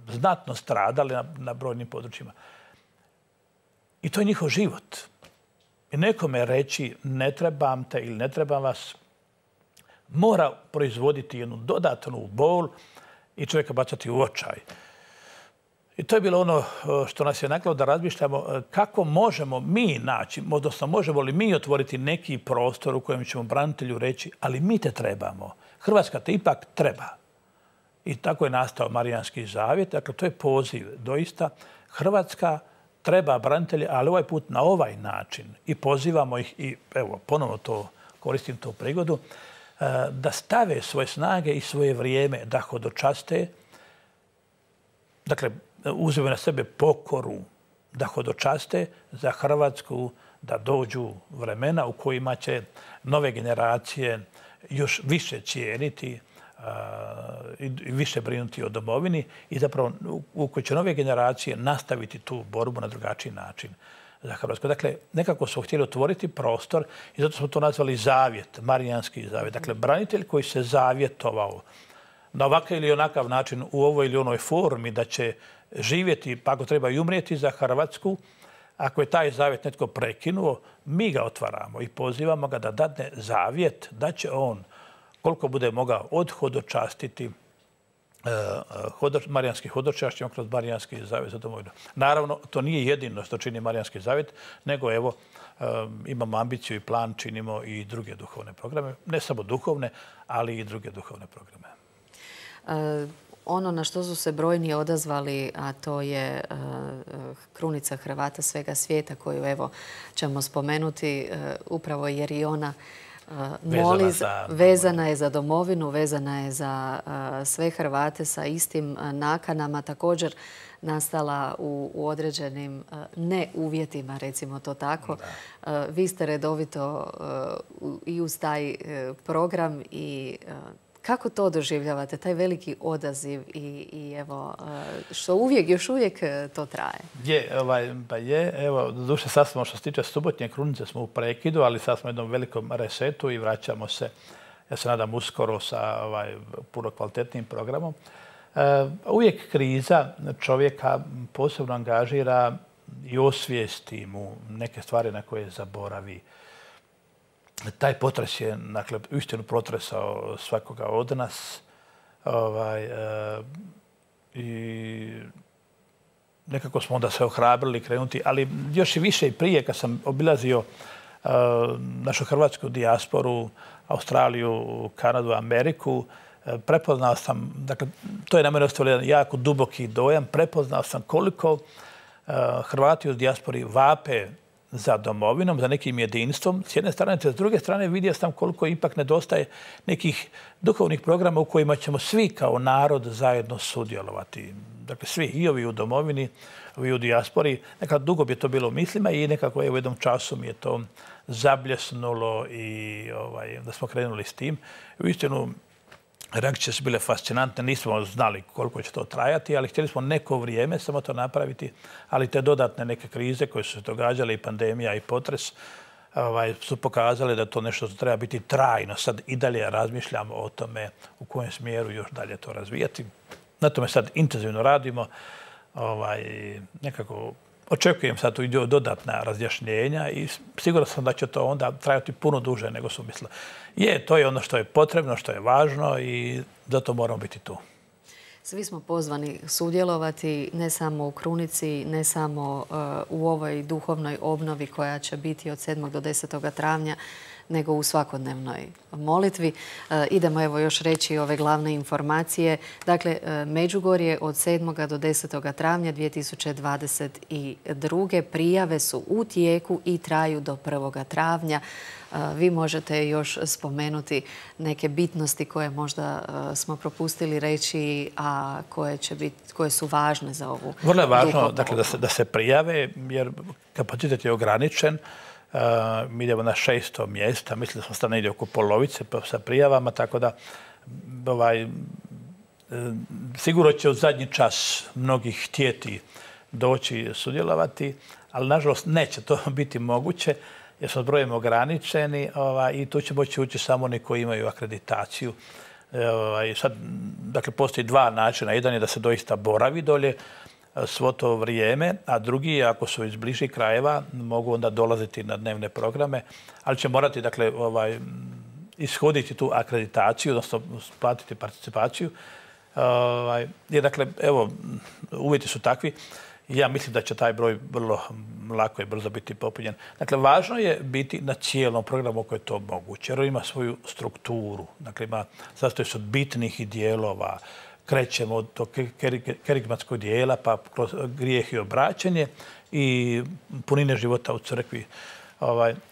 znatno stradali na brojnim područjima. I to je njihov život. I nekome reći ne trebam te ili ne trebam vas mora proizvoditi jednu dodatnu bol i čovjeka bacati u očaj. I to je bilo ono što nas je naklalo da razmišljamo kako možemo mi naći, odnosno možemo li mi otvoriti neki prostor u kojem ćemo branitelju reći ali mi te trebamo. Hrvatska te ipak treba. I tako je nastao Marijanski zavjet. Dakle, to je poziv. Doista, Hrvatska treba branitelje, ali ovaj put na ovaj način. I pozivamo ih, i evo, ponovno koristim tu prigodu, da stave svoje snage i svoje vrijeme da hodočaste. Dakle, uzimaju na sebe pokoru da hodočaste za Hrvatsku, da dođu vremena u kojima će nove generacije još više cijeniti i više brinuti o domovini i zapravo u kojoj će nove generacije nastaviti tu borbu na drugačiji način za Hrvatsku. Dakle, nekako smo htjeli otvoriti prostor i zato smo to nazvali zavjet, Marijanski zavjet. Dakle, branitelj koji se zavjetovao na ovakav ili onakav način u ovoj ili onoj formi da će živjeti, pa ako treba i umrijeti za Hrvatsku, ako je taj zavjet netko prekinuo, mi ga otvaramo i pozivamo ga da dadne zavjet, da će on koliko bude mogao odhodočastiti Marijanski hodočašćima kroz Marijanski zavjet za domovinu. Naravno, to nije jedino što čini Marijanski zavjet, nego evo, imamo ambiciju i plan, činimo i druge duhovne programe. Ne samo duhovne, ali i druge duhovne programe. ono na što su se brojni odazvali, a to je krunica Hrvata svega svijeta koju evo ćemo spomenuti upravo jer i ona vezana je za domovinu, vezana je za sve Hrvate sa istim nakanama, također nastala u određenim neuvjetima, recimo to tako. Vi ste redovito i uz taj program i kako to doživljavate, taj veliki odaziv i evo, što još uvijek to traje? Evo, doduše sad smo, što se tiče subotnje krunice, smo u prekidu, ali sad smo u jednom velikom resetu i vraćamo se, ja se nadam, uskoro sa puno kvalitetnim programom. Uvijek kriza čovjeka posebno angažira i osvijesti mu neke stvari na koje zaboravi. Taj potres je, dakle, uistinu protresao svakoga od nas. I nekako smo onda se ohrabrili krenuti, ali još i više i prije kad sam obilazio našu hrvatsku dijasporu, Australiju, Kanadu, Ameriku, prepoznao sam, dakle, to je na mene ostavilo jedan jako duboki dojam, prepoznao sam koliko Hrvati u dijaspori vape za domovinom, za nekim jedinstvom. S jedne strane, te s druge strane vidio sam koliko ipak nedostaje nekih duhovnih programa u kojima ćemo svi kao narod zajedno sudjelovati. Dakle, svi, i ovi u domovini, ovi u dijaspori. Nekako dugo bi to bilo u mislima i nekako u jednom času mi je to zabljesnulo i da smo krenuli s tim. Uistinu, reakcije su bile fascinantne, nismo znali koliko će to trajati, ali htjeli smo neko vrijeme samo to napraviti, ali te dodatne neke krize koje su se događale, i pandemija i potres, su pokazali da to nešto treba biti trajno. Sad i dalje razmišljamo o tome u kojem smjeru još dalje to razvijati. Na tome sad intenzivno radimo. Nekako očekujem sad tu dodatna razjašnjenja i siguran sam da će to onda trajati puno duže nego su mislili. To je ono što je potrebno, što je važno i zato moramo biti tu. Svi smo pozvani sudjelovati ne samo u krunici, ne samo u ovoj duhovnoj obnovi koja će biti od 7. do 10. travnja, nego u svakodnevnoj molitvi. Idemo evo još reći ove glavne informacije. Dakle, Međugorje od 7. do 10. travnja 2022. Prijave su u tijeku i traju do 1. travnja. Vi možete još spomenuti neke bitnosti koje možda smo propustili reći, a koje su važne za ovu. Vrlo je važno da se prijave, jer kapacitet je ograničen. Mi idemo na 600 mjesta, mislim da smo sad negdje oko polovice sa prijavama, tako da sigurno će u zadnji čas mnogih htjeti doći sudjelovati, ali nažalost neće to biti moguće jer smo s brojem ograničeni i tu će moći ući samo oni koji imaju akreditaciju. Sad, dakle, postoji dva načina. Jedan je da se doista boravi dolje svo to vrijeme, a drugi, ako su iz bližih krajeva, mogu onda dolaziti na dnevne programe, ali će morati, dakle, ishoditi tu akreditaciju, odnosno platiti participaciju. Dakle, evo, uvjeti su takvi. Ja mislim da će taj broj vrlo lako i brzo biti popunjen. Dakle, važno je biti na cijelom programu ako je to moguće, jer on ima svoju strukturu. Dakle, sastoji se od bitnih dijelova. Krećemo od tog kerigmatskog dijela, pa kroz grijeh i obraćanje i punine života u crkvi.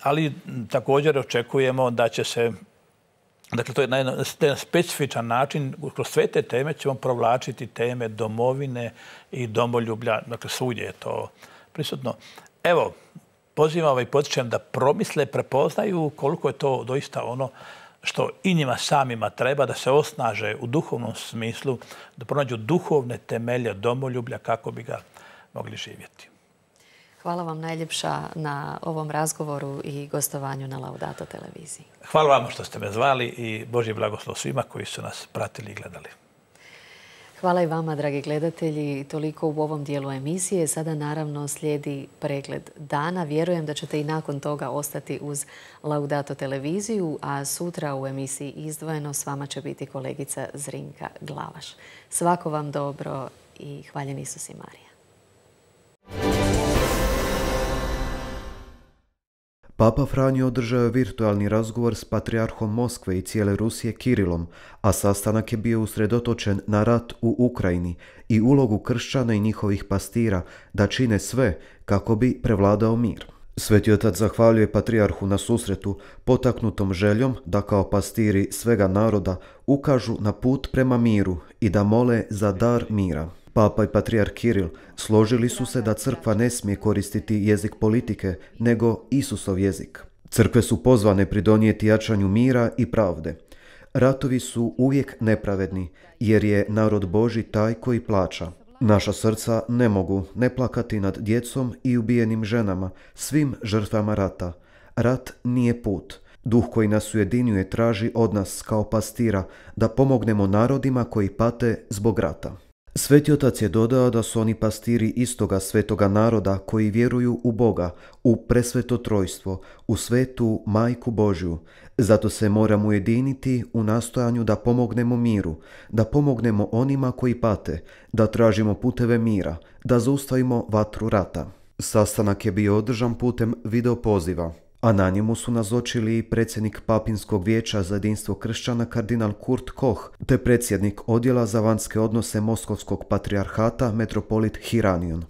Ali također očekujemo da će se, dakle, to je na jedan specifičan način, kroz sve te teme ćemo provlačiti teme domovine i domoljublja, dakle, svugdje je to prisutno. Evo, pozivam i potičem da promisle, prepoznaju koliko je to doista ono što i njima samima treba, da se osnaže u duhovnom smislu, da pronađu duhovne temelje domoljublja kako bi ga mogli živjeti. Hvala vam najljepša na ovom razgovoru i gostovanju na Laudato televiziji. Hvala vam što ste me zvali i Božji blagoslov svima koji su nas pratili i gledali. Hvala i vama, dragi gledatelji. Toliko u ovom dijelu emisije. Sada naravno slijedi pregled dana. Vjerujem da ćete i nakon toga ostati uz Laudato televiziju, a sutra u emisiji Izdvojeno s vama će biti kolegica Zrinka Glavaš. Svako vam dobro i hvaljen Isus i Marija. Papa Franjo održao je virtualni razgovor s patrijarhom Moskve i cijele Rusije Kirilom, a sastanak je bio usredotočen na rat u Ukrajini i ulogu kršćana i njihovih pastira da čine sve kako bi prevladao mir. Sveti otac zahvaljuje patrijarhu na susretu, potaknutom željom da kao pastiri svega naroda ukažu na put prema miru i da mole za dar mira. Papa i patrijarh Kiril složili su se da crkva ne smije koristiti jezik politike, nego Isusov jezik. Crkve su pozvane pridonijeti jačanju mira i pravde. Ratovi su uvijek nepravedni, jer je narod Božji taj koji plaća. Naša srca ne mogu ne plakati nad djecom i ubijenim ženama, svim žrtvama rata. Rat nije put. Duh koji nas ujedinjuje traži od nas kao pastira da pomognemo narodima koji pate zbog rata. Sveti otac je dodao da su oni pastiri istoga svetoga naroda koji vjeruju u Boga, u presveto trojstvo, u svetu Majku Božju. Zato se moramo ujediniti u nastojanju da pomognemo miru, da pomognemo onima koji pate, da tražimo puteve mira, da zaustavimo vatru rata. Sastanak je bio održan putem video poziva, a na njemu su nazočili i predsjednik Papinskog vijeća za jedinstvo kršćana kardinal Kurt Koch, te predsjednik odjela za vanjske odnose Moskovskog patrijarhata metropolit Hiranion.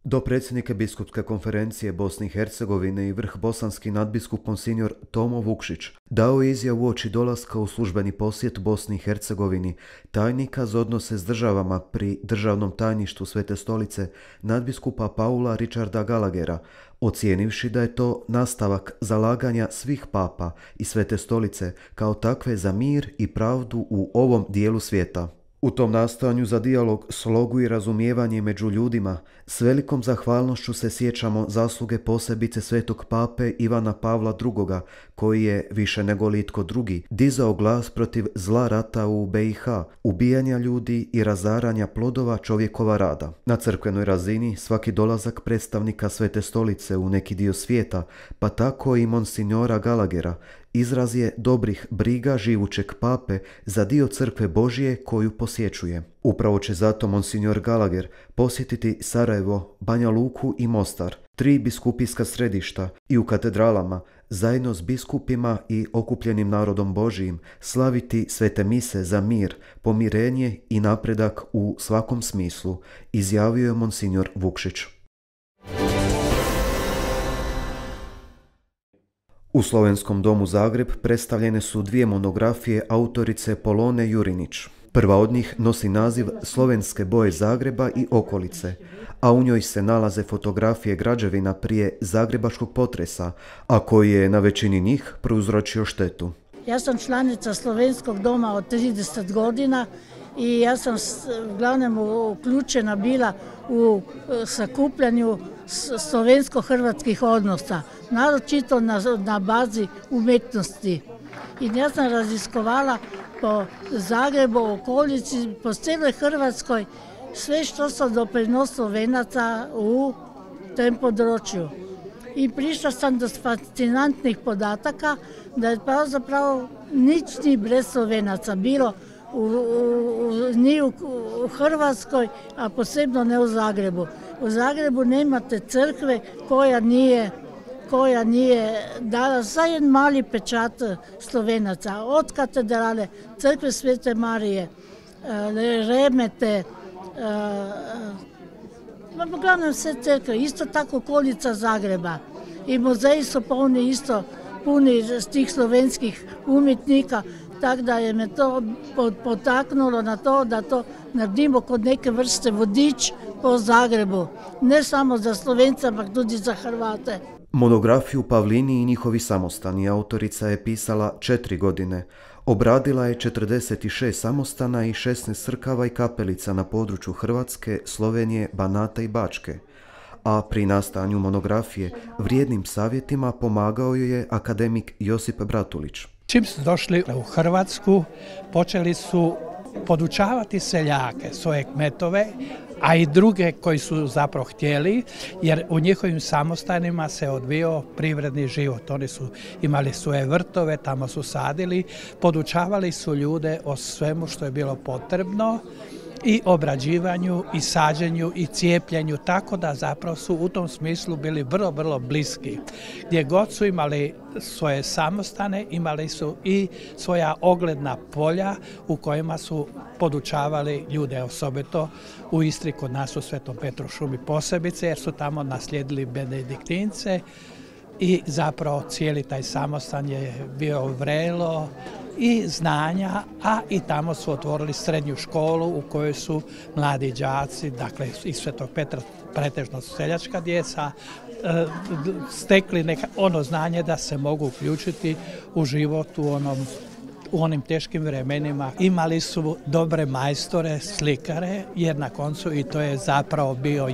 Do predsjednika biskupske konferencije Bosne i Hercegovine i vrh bosanski nadbiskup monsignor Tomo Vukšić dao je izjavu uoči dolaska u službeni posjet Bosni i Hercegovini tajnika za odnose s državama pri državnom tajništvu Svete stolice nadbiskupa Paula Richarda Gallaghera, ocijenivši da je to nastavak zalaganja svih papa i Svete stolice kao takve za mir i pravdu u ovom dijelu svijeta. U tom nastojanju za dijalog, slogu i razumijevanje među ljudima, s velikom zahvalnošću se sjećamo zasluge posebice svetog pape Ivana Pavla II, koji je, više nego li itko drugi, dizao glas protiv zla rata u BiH, ubijanja ljudi i razaranja plodova čovjekova rada. Na crkvenoj razini svaki dolazak predstavnika Svete stolice u neki dio svijeta, pa tako i monsignora Gallaghera, izraz je dobrih briga živućeg pape za dio crkve Božje koju posjećuje. Upravo će zato monsignor Gallagher posjetiti Sarajevo, Banja Luku i Mostar, 3 biskupijska središta i u katedralama, zajedno s biskupima i okupljenim narodom Božijim, slaviti svete mise za mir, pomirenje i napredak u svakom smislu, izjavio je monsignor Vukšić. U Slovenskom domu Zagreb predstavljene su 2 monografije autorice Polone Jurinić. Prva od njih nosi naziv Slovenske boje Zagreba i okolice, a u njoj se nalaze fotografije građevina prije zagrebačkog potresa, a koji je na većini njih prouzročio štetu. Ja sam članica Slovenskog doma od 30 godina i ja sam uglavnom uključena bila u sakupljanju slovensko-hrvatskih odnosa, naročito na bazi umjetnosti. I ja sam raziskovala po Zagrebu, okolici, po cijeloj Hrvatskoj sve što se doprinos Slovenaca u tem području. I prišla sam do fascinantnih podataka da je zapravo nič ni brez Slovenaca bilo ni u Hrvatskoj, a posebno ne u Zagrebu. U Zagrebu nemate crkve koja nije dala za jedan mali pečat Slovenaca. Od katedrale, crkve Svete Marije, Remete, uglavnom sve crkve, isto tako okolica Zagreba. I muzeji su puni tih slovenskih umjetnika, tako da je me to potaknulo na to da to naredimo kot neke vrste vodič po Zagrebu. Ne samo za Slovence, ampak tudi za Hrvate. Monografiju Pavlini i njihovi samostani autorica je pisala 4 godine. Obradila je 46 samostana i 16 crkava i kapelica na području Hrvatske, Slovenije, Banata i Bačke. A pri nastajanju monografije vrijednim savjetima pomagao joj je akademik Josip Bratulić. Čim su došli u Hrvatsku, počeli su podučavati seljake, svoje kmetove, a i druge koji su zapravo htjeli, jer u njihovim samostanima se odvijao privredni život. Oni su imali svoje vrtove, tamo su sadili, podučavali su ljude o svemu što je bilo potrebno i obrađivanju i sađenju i cijepljenju, tako da zapravo su u tom smislu bili vrlo, vrlo bliski. Gdje god su imali svoje samostane, imali su i svoja ogledna polja u kojima su podučavali ljude, osobito u Istri, kod nas u Svetom Petru šumi posebice, jer su tamo naslijedili benediktince i zapravo cijeli taj samostan je bio vrelo i znanja, a i tamo su otvorili srednju školu u kojoj su mladi đaci, dakle iz Svetog Petra, pretežno seljačka djeca, stekli ono znanje da se mogu uključiti u život u onim teškim vremenima. Imali su dobre majstore, slikare, jer na koncu i to je zapravo bio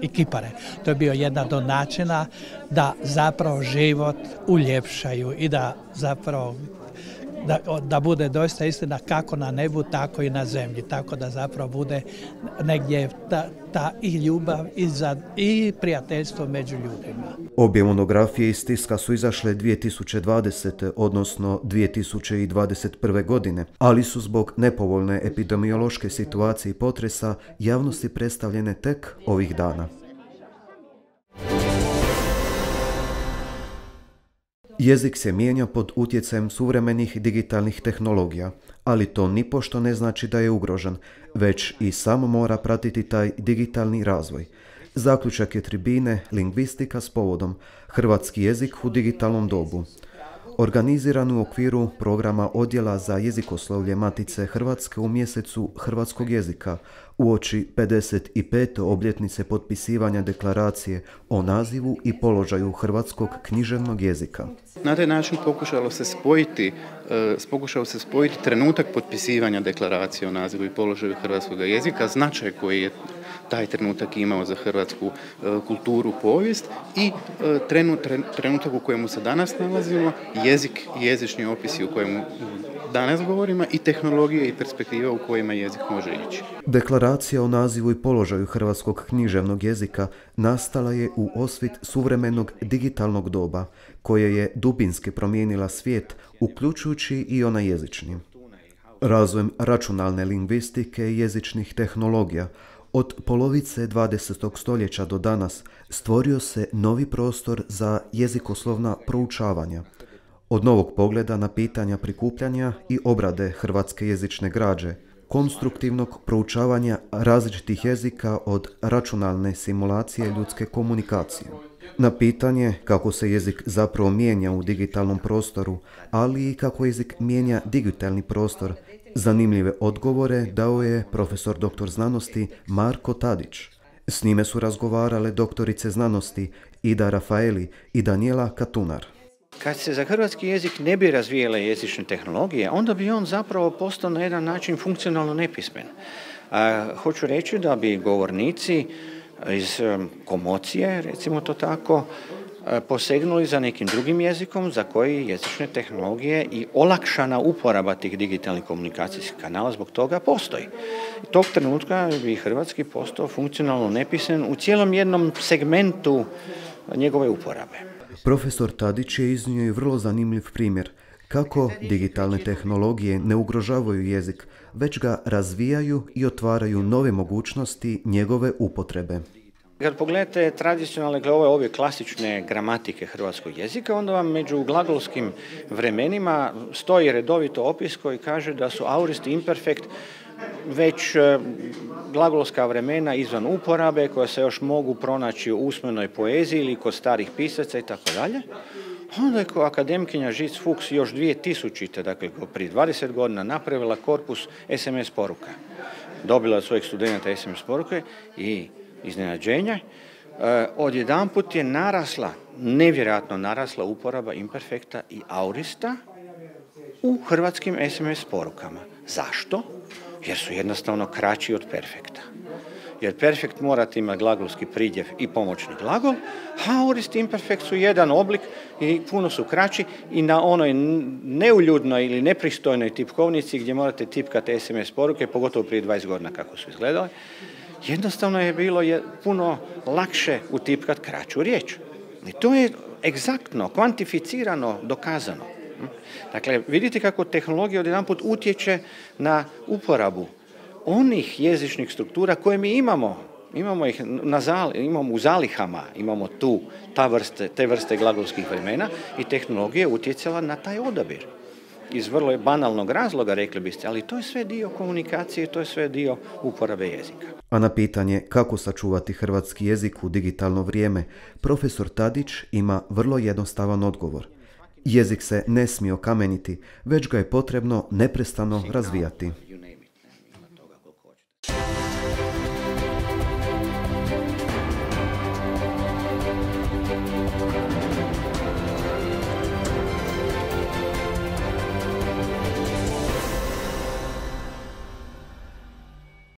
i kipare. To je bio jedan od načina da zapravo život uljepšaju i da zapravo da bude doista istina kako na nebu, tako i na zemlji. Tako da zapravo bude negdje ta i ljubav i prijateljstvo među ljudima. Obje monografije iz tiska su izašle 2020. odnosno 2021. godine, ali su zbog nepovoljne epidemiološke situacije i potresa javnosti predstavljene tek ovih dana. Jezik se mijenja pod utjecajem suvremenih digitalnih tehnologija, ali to nipošto ne znači da je ugrožen, već i sam mora pratiti taj digitalni razvoj. Zaključak je tribine Lingvistika s povodom Hrvatski jezik u digitalnom dobu. Organiziran u okviru programa Odjela za jezikoslovlje Matice Hrvatske u mjesecu hrvatskog jezika uoči 55. obljetnice potpisivanja deklaracije o nazivu i položaju hrvatskog književnog jezika. Na taj način pokušao se spojiti trenutak potpisivanja deklaracije o nazivu i položaju hrvatskog jezika, značaj koji je taj trenutak imao za hrvatsku kulturu, povijest i trenutak u kojemu se danas nalazimo, jezik i jezični opisi u kojemu danas govorimo i tehnologije i perspektive u kojima jezik može ići. Deklaracija o nazivu i položaju hrvatskog književnog jezika nastala je u osvit suvremenog digitalnog doba, koje je dubinski promijenila svijet, uključujući i onaj jezični. Razvojem računalne lingvistike i jezičnih tehnologija od polovice 20. stoljeća do danas stvorio se novi prostor za jezikoslovna proučavanja. Od novog pogleda na pitanja prikupljanja i obrade hrvatske jezične građe, konstruktivnog proučavanja različitih jezika od računalne simulacije ljudske komunikacije. Na pitanje kako se jezik zapravo mijenja u digitalnom prostoru, ali i kako jezik mijenja digitalni prostor, zanimljive odgovore dao je profesor dr. znanosti Marko Tadić. S njime su razgovarale doktorice znanosti Ida Rafaeli i Daniela Katunar. Kad se za hrvatski jezik ne bi razvijele jezične tehnologije, onda bi on zapravo postao na jedan način funkcionalno nepismen. Hoću reći da bi govornici iz komocije, recimo to tako, posegnuli za nekim drugim jezikom za koji jezične tehnologije i olakšana uporaba tih digitalnih komunikacijskih kanala zbog toga postoji. Tog trenutka bi hrvatski postao funkcionalno nepismen u cijelom jednom segmentu njegove uporabe. Profesor Tadić je iznio i vrlo zanimljiv primjer kako digitalne tehnologije ne ugrožavaju jezik, već ga razvijaju i otvaraju nove mogućnosti njegove upotrebe. Kad pogledate tradicionalne, ove klasične gramatike hrvatskog jezika, onda vam među glagolskim vremenima stoji redovito opis koji kaže da su aorist i imperfekt već glagolska vremena izvan uporabe koja se još mogu pronaći u usmenoj poeziji ili kod starih pisaca itd. Onda je kao akademkinja Žic-Fuchs još 2000. dakle prije 20 godina napravila korpus SMS poruka. Dobila od svojih studenta SMS poruke i iznenađenja. Odjedanput je nevjerojatno narasla uporaba imperfekta i aurista u hrvatskim SMS porukama. Zašto? Jer su jednostavno kraći od perfekta. Jer perfekt morate imati glagolski pridjev i pomoćni glagol, a aurist i imperfekt su jedan oblik i puno su kraći i na onoj neuljudnoj ili nepristojnoj tipkovnici gdje morate tipkati SMS poruke, pogotovo prije 20 godina kako su izgledale, jednostavno je bilo puno lakše utipkati kraću riječ. I to je egzaktno, kvantificirano, dokazano. Dakle, vidite kako tehnologija odjedanput utječe na uporabu. onih jezičnih struktura koje mi imamo. Imamo ih imamo u zalihama, imamo te vrste glagolskih vremena i tehnologija je utjecala na taj odabir. Iz vrlo banalnog razloga, rekli biste, ali to je sve dio komunikacije, to je sve dio uporabe jezika. A na pitanje kako sačuvati hrvatski jezik u digitalno vrijeme, profesor Tadić ima vrlo jednostavan odgovor. Jezik se ne smije okameniti, već ga je potrebno neprestano razvijati.